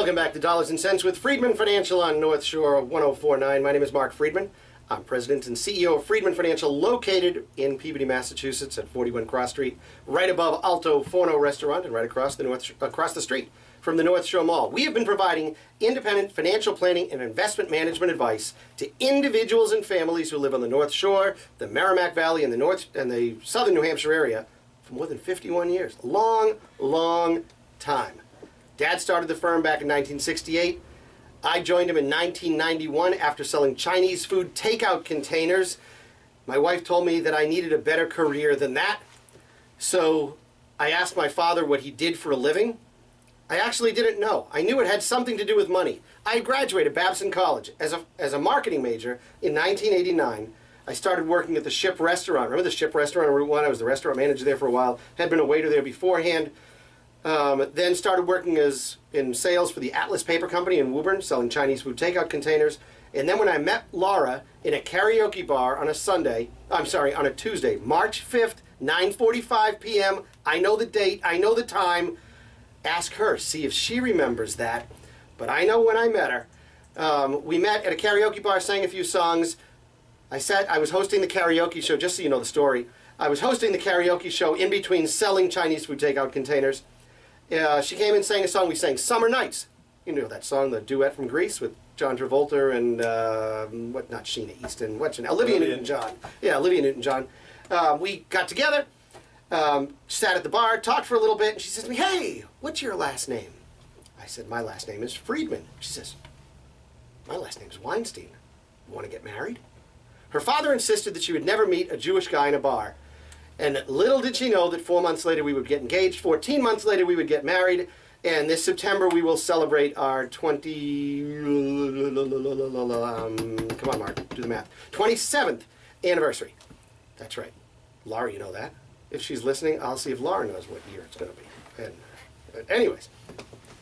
Welcome back to Dollars and Cents with Freedman Financial on North Shore 1049. My name is Marc Freedman. I'm President and CEO of Freedman Financial, located in Peabody, Massachusetts at 41 Cross Street, right above Alto Forno Restaurant and right across the street from the North Shore Mall. We have been providing independent financial planning and investment management advice to individuals and families who live on the North Shore, the Merrimack Valley, and the southern New Hampshire area for more than 51 years. Long, long time. Dad started the firm back in 1968. I joined him in 1991 after selling Chinese food takeout containers. My wife told me that I needed a better career than that. So I asked my father what he did for a living. I actually didn't know. I knew it had something to do with money. I graduated Babson College as a marketing major in 1989. I started working at the Ship Restaurant. Remember the Ship Restaurant on Route 1? I was the restaurant manager there for a while. Had been a waiter there beforehand. Then started working in sales for the Atlas Paper Company in Woburn, selling Chinese food takeout containers. And then when I met Laura in a karaoke bar on on a Tuesday, March 5th, 9:45 p.m. I know the date, I know the time. Ask her, see if she remembers that. But I know when I met her. We met at a karaoke bar, sang a few songs. I was hosting the karaoke show, just so you know the story. I was hosting the karaoke show in between selling Chinese food takeout containers. She came and sang a song. We sang Summer Nights. You know that song, the duet from Grease with John Travolta and, not Sheena Easton, Olivia Newton-John. Yeah, Olivia Newton-John. We got together, sat at the bar, talked for a little bit, and she says to me, "Hey, what's your last name?" I said, "My last name is Freedman." She says, "My last name is Weinstein. You want to get married?" Her father insisted that she would never meet a Jewish guy in a bar. And little did she know that 4 months later we would get engaged, 14 months later we would get married, and this September we will celebrate our 27th anniversary. That's right. Laura, you know that. If she's listening, I'll see if Laura knows what year it's going to be. And anyways,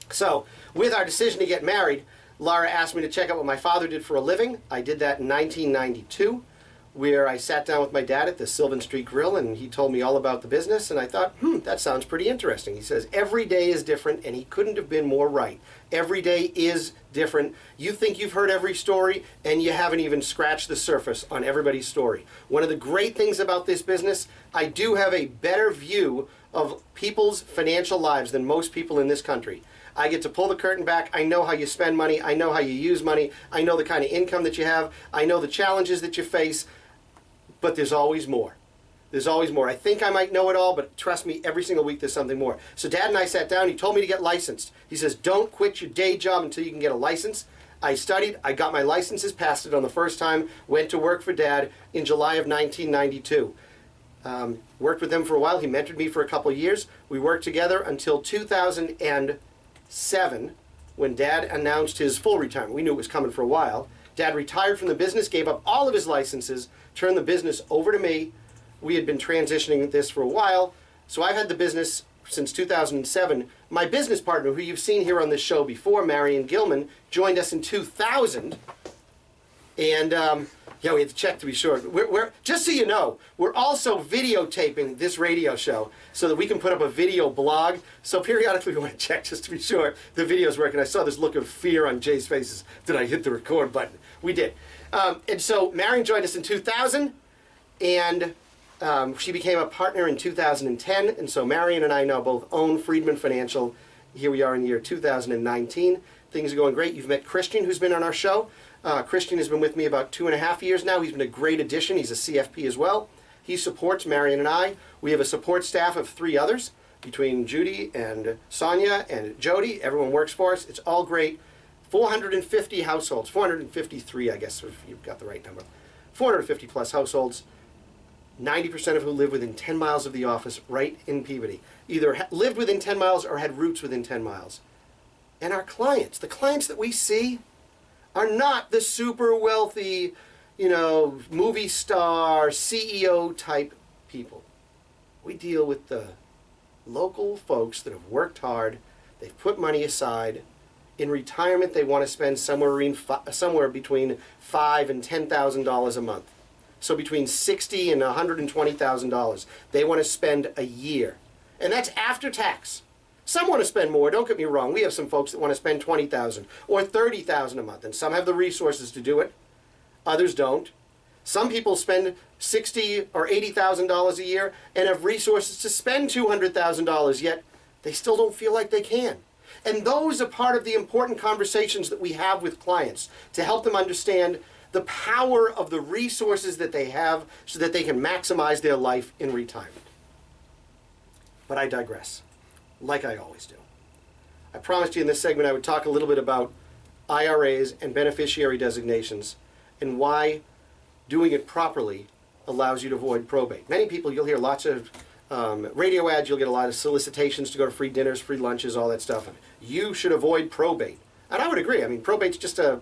so with our decision to get married, Laura asked me to check out what my father did for a living. I did that in 1992. Where I sat down with my dad at the Sylvan Street Grill, and he told me all about the business, and I thought, that sounds pretty interesting. He says, every day is different, and he couldn't have been more right. Every day is different. You think you've heard every story, and you haven't even scratched the surface on everybody's story. One of the great things about this business, I do have a better view of people's financial lives than most people in this country. I get to pull the curtain back. I know how you spend money. I know how you use money. I know the kind of income that you have. I know the challenges that you face. But there's always more. There's always more. I think I might know it all, but trust me, every single week there's something more. So Dad and I sat down. He told me to get licensed. He says, don't quit your day job until you can get a license. I studied. I got my licenses, passed it on the first time, went to work for Dad in July of 1992. Worked with him for a while. He mentored me for a couple of years. We worked together until 2007 when Dad announced his full retirement. We knew it was coming for a while. Dad retired from the business, gave up all of his licenses, turned the business over to me. We had been transitioning this for a while, so I've had the business since 2007. My business partner, who you've seen here on this show before, Marion Gilman, joined us in 2000. And yeah, we had to check to be sure. We're just so you know, we're also videotaping this radio show so that we can put up a video blog. So periodically we want to check just to be sure the video's working. I saw this look of fear on Jay's faces. Did I hit the record button? We did. And so Marion joined us in 2000, and she became a partner in 2010. And so Marion and I now both own Freedman Financial. Here we are in the year 2019. Things are going great. You've met Christian, who's been on our show. Christian has been with me about 2.5 years now. He's been a great addition. He's a CFP as well. He supports Marion and I. We have a support staff of 3 others, between Judy and Sonia and Jody. Everyone works for us. It's all great. 450 households, 453, I guess, if you've got the right number. 450 plus households, 90% of who live within 10 miles of the office right in Peabody. Either lived within 10 miles or had roots within 10 miles. And our clients, the clients that we see, are not the super wealthy, movie star, CEO type people. We deal with the local folks that have worked hard, they've put money aside. In retirement, they want to spend somewhere between $5,000 and $10,000 a month. So between $60,000 and $120,000 they want to spend a year. And that's after tax. Some want to spend more, don't get me wrong. We have some folks that want to spend $20,000 or $30,000 a month, and some have the resources to do it. Others don't. Some people spend $60,000 or $80,000 a year and have resources to spend $200,000, yet they still don't feel like they can. And those are part of the important conversations that we have with clients to help them understand the power of the resources that they have so that they can maximize their life in retirement. But I digress, like I always do. I promised you in this segment I would talk a little bit about IRAs and beneficiary designations and why doing it properly allows you to avoid probate. Many people, you'll hear lots of radio ads, you'll get a lot of solicitations to go to free dinners, free lunches, all that stuff. You should avoid probate. And I would agree. I mean, probate's just an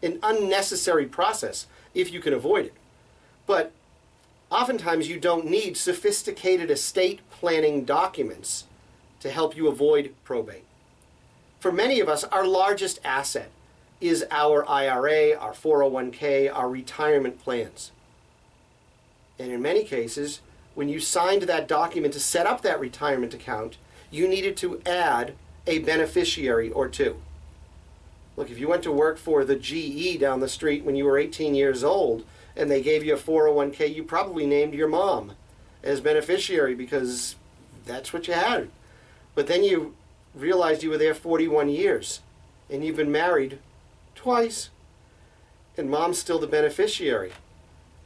unnecessary process if you can avoid it. But oftentimes you don't need sophisticated estate planning documents to help you avoid probate. For many of us, our largest asset is our IRA, our 401k, our retirement plans. And in many cases, when you signed that document to set up that retirement account, you needed to add a beneficiary or two. Look, if you went to work for the GE down the street when you were 18 years old and they gave you a 401k, you probably named your mom as beneficiary because that's what you had. But then you realized you were there 41 years and you've been married twice and mom's still the beneficiary.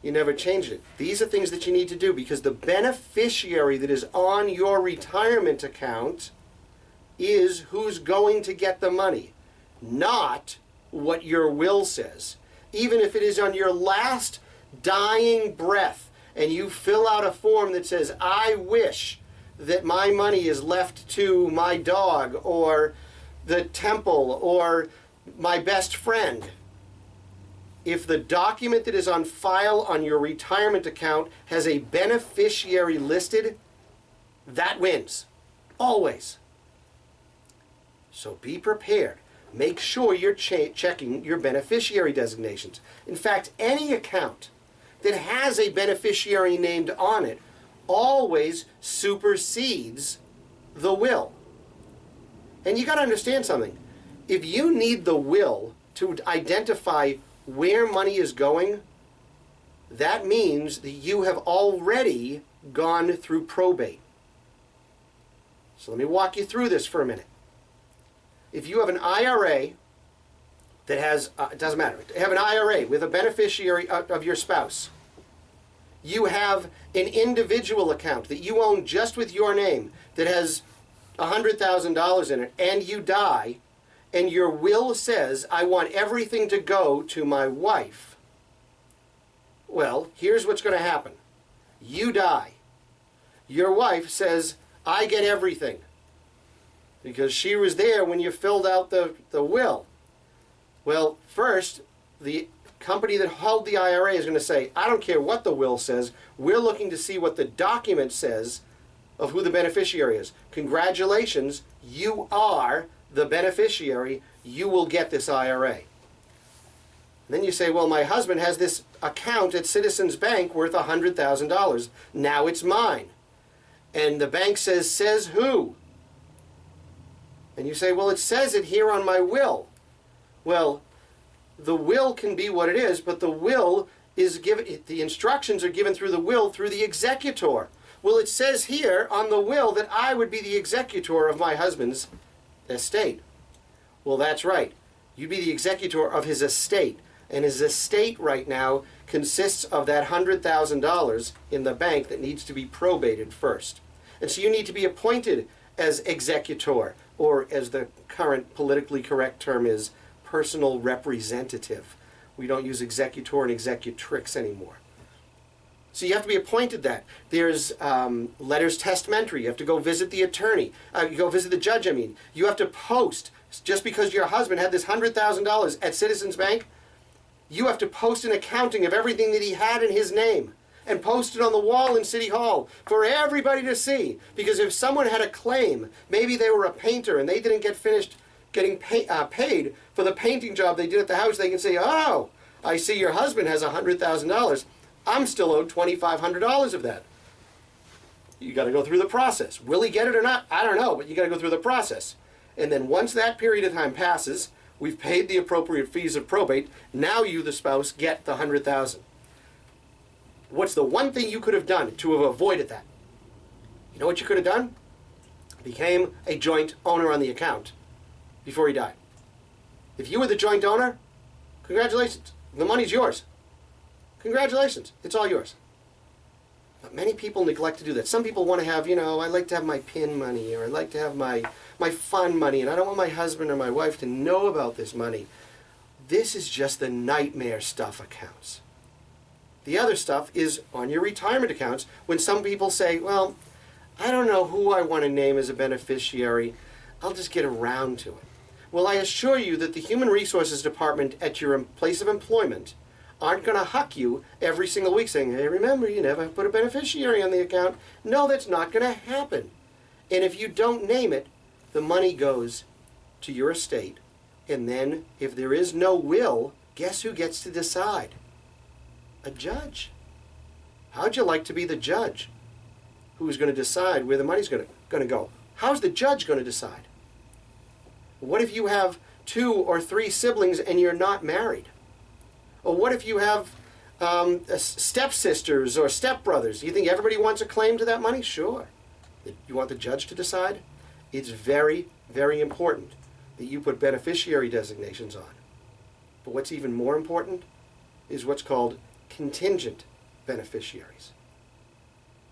You never changed it. These are things that you need to do because the beneficiary that is on your retirement account is who's going to get the money, not what your will says. Even if it is on your last dying breath and you fill out a form that says, I wish that my money is left to my dog or the temple or my best friend. If the document that is on file on your retirement account has a beneficiary listed, that wins. Always. So be prepared. Make sure you're checking your beneficiary designations. In fact, any account that has a beneficiary named on it always supersedes the will. And you got to understand something. If you need the will to identify where money is going, that means that you have already gone through probate. So let me walk you through this for a minute. If you have an IRA that has, it doesn't matter, have an IRA with a beneficiary of your spouse, you have an individual account that you own just with your name that has $100,000 in it, and you die, and your will says, I want everything to go to my wife. Well, here's what's going to happen. You die. Your wife says, I get everything. Because she was there when you filled out the will. Well, first, the company that held the IRA is going to say, I don't care what the will says. We're looking to see what the document says of who the beneficiary is. Congratulations, you are the beneficiary. You will get this IRA. And then you say, well, my husband has this account at Citizens Bank worth $100,000. Now it's mine. And the bank says who? And you say, well, it says it here on my will. Well, the will can be what it is, but the will is given, the instructions are given through the will through the executor. Well, it says here on the will that I would be the executor of my husband's estate. Well, that's right. You'd be the executor of his estate. And his estate right now consists of that $100,000 in the bank that needs to be probated first. And so you need to be appointed as executor, or as the current politically correct term is, personal representative. We don't use executor and executrix anymore. So you have to be appointed that. There's letters testamentary. You have to go visit the attorney. You go visit the judge, I mean. You have to post. Just because your husband had this $100,000 at Citizens Bank, you have to post an accounting of everything that he had in his name and post it on the wall in City Hall for everybody to see. Because if someone had a claim, maybe they were a painter and they didn't get finished getting paid for the painting job they did at the house, they can say, oh, I see your husband has $100,000. I'm still owed $2,500 of that. You got to go through the process. Will he get it or not? I don't know, but you got to go through the process. And then once that period of time passes, we've paid the appropriate fees of probate. Now you, the spouse, get the $100,000. What's the one thing you could have done to have avoided that? You know what you could have done? Became a joint owner on the account before he died. If you were the joint owner, congratulations. The money's yours. Congratulations. It's all yours. But many people neglect to do that. Some people want to have, I like to have my PIN money, or I like to have my fund money, and I don't want my husband or my wife to know about this money. This is just the nightmare stuff accounts. The other stuff is on your retirement accounts when some people say, well, I don't know who I want to name as a beneficiary. I'll just get around to it. Well, I assure you that the Human Resources Department at your place of employment aren't going to huck you every single week saying, hey, remember, you never put a beneficiary on the account. No, that's not going to happen. And if you don't name it, the money goes to your estate. And then, if there is no will, guess who gets to decide? A judge. How'd you like to be the judge who's going to decide where the money's going to go? How's the judge going to decide? What if you have 2 or 3 siblings and you're not married? Or what if you have stepsisters or stepbrothers? You think everybody wants a claim to that money? Sure. You want the judge to decide? It's very, very important that you put beneficiary designations on. But what's even more important is what's called contingent beneficiaries.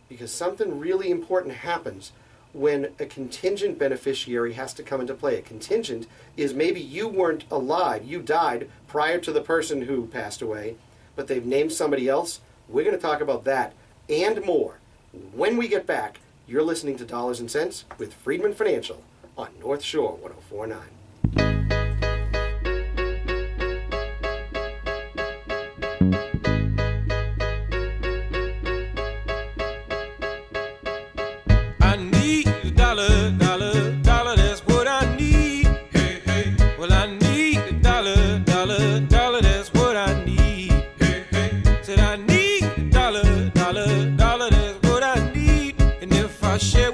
Because something really important happens when a contingent beneficiary has to come into play. A contingent is maybe you weren't alive, you died prior to the person who passed away, but they've named somebody else. We're going to talk about that and more when we get back. You're listening to Dollars and Cents with Freedman Financial on North Shore 104.9. Share